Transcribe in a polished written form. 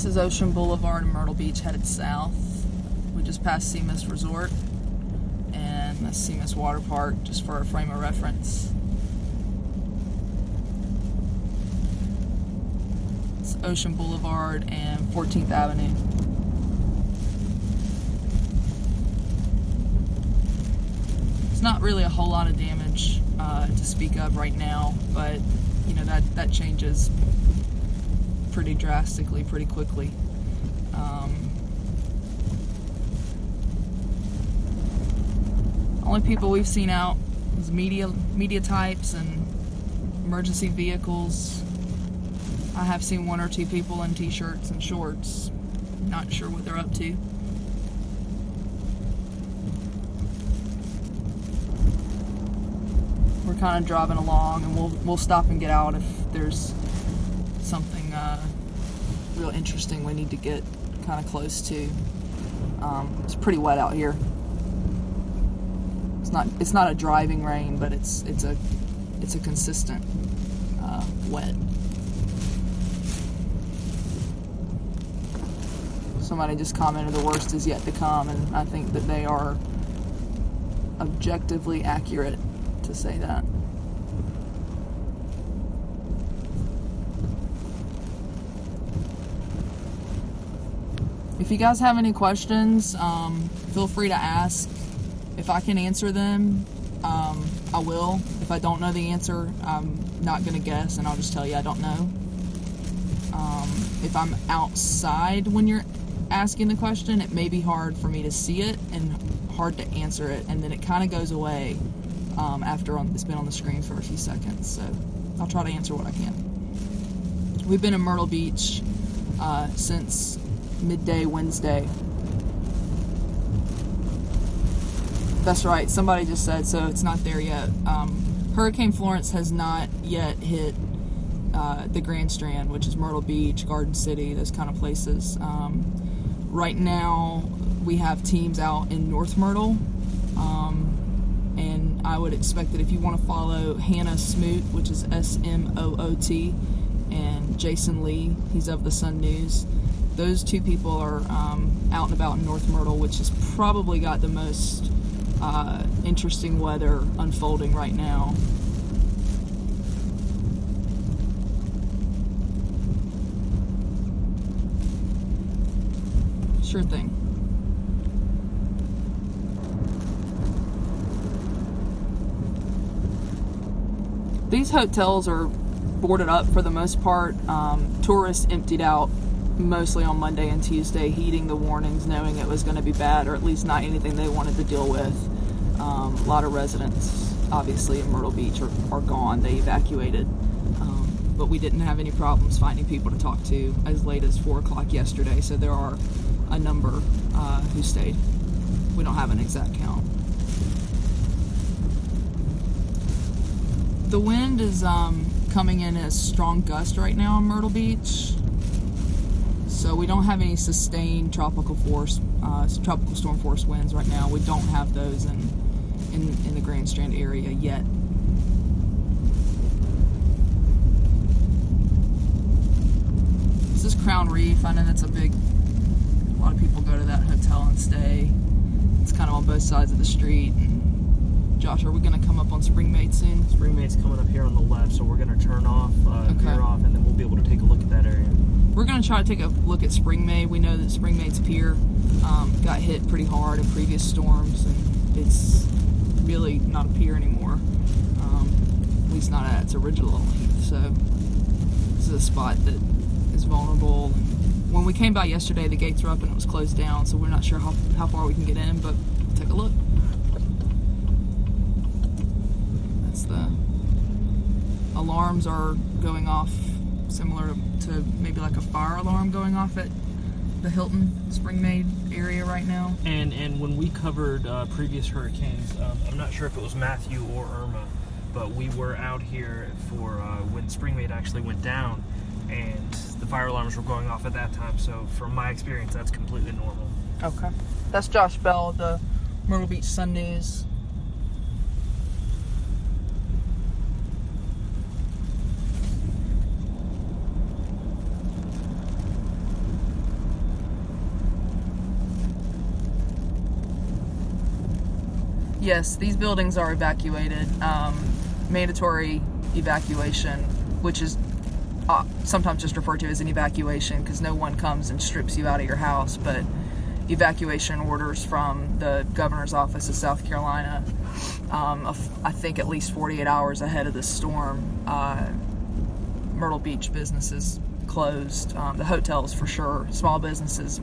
This is Ocean Boulevard in Myrtle Beach headed south. We just passed Seamus Resort and the Seamus Water Park, just for a frame of reference. It's Ocean Boulevard and 14th Avenue. It's not really a whole lot of damage to speak of right now, but you know that changes pretty drastically, pretty quickly. Only people we've seen out is media types and emergency vehicles. I have seen one or two people in t-shirts and shorts. Not sure what they're up to. We're kind of driving along, and we'll stop and get out if there's something real interesting we need to get kind of close to. It's pretty wet out here. It's not a driving rain, but it's a consistent wet. Somebody just commented the worst is yet to come, and I think that they are objectively accurate to say that. If you guys have any questions, feel free to ask. If I can answer them, I will. If I don't know the answer, I'm not going to guess, and I'll just tell you I don't know. If I'm outside when you're asking the question, it may be hard for me to see it and hard to answer it, and then it kind of goes away after it's been on the screen for a few seconds. So I'll try to answer what I can. We've been in Myrtle Beach since midday Wednesday. That's right, somebody just said, so it's not there yet. Hurricane Florence has not yet hit the Grand Strand, which is Myrtle Beach, Garden City, those kind of places. Right now, we have teams out in North Myrtle, and I would expect that if you want to follow Hannah Smoot, which is S-M-O-O-T, and Jason Lee, he's of the Sun News, those two people are out and about in North Myrtle, which has probably got the most interesting weather unfolding right now. Sure thing. These hotels are boarded up for the most part. Tourists emptied out mostly on Monday and Tuesday, heeding the warnings, knowing it was going to be bad, or at least not anything they wanted to deal with. A lot of residents, obviously, in Myrtle Beach are gone. They evacuated. But we didn't have any problems finding people to talk to as late as 4 o'clock yesterday, so there are a number who stayed. We don't have an exact count. The wind is coming in as strong gust right now in Myrtle Beach. So we don't have any sustained tropical storm force winds right now. We don't have those in the Grand Strand area yet. This is Crown Reef. I know that's a lot of people go to that hotel and stay. It's kind of on both sides of the street. And Josh, are we going to come up on Springmaid soon? Springmaid's coming up here on the left, so we're going to turn off, veer off, and then we'll be able to take a look at that area. We're going to try to take a look at Springmaid. We know that Springmaid's pier got hit pretty hard in previous storms, and it's really not a pier anymore. At least not at its original length. So this is a spot that is vulnerable. And when we came by yesterday, the gates were up and it was closed down, so we're not sure how far we can get in, but take a look. That's the alarms are going off, similar to maybe like a fire alarm going off at the Hilton Springmaid area right now. And when we covered previous hurricanes, I'm not sure if it was Matthew or Irma, but we were out here for when Springmaid actually went down, and the fire alarms were going off at that time. So from my experience, that's completely normal. Okay. That's Josh Bell of the Myrtle Beach Sun News. Yes, these buildings are evacuated. Mandatory evacuation, which is sometimes just referred to as an evacuation because no one comes and strips you out of your house, but evacuation orders from the governor's office of South Carolina, I think at least 48 hours ahead of the storm. Myrtle Beach businesses closed, the hotels for sure, small businesses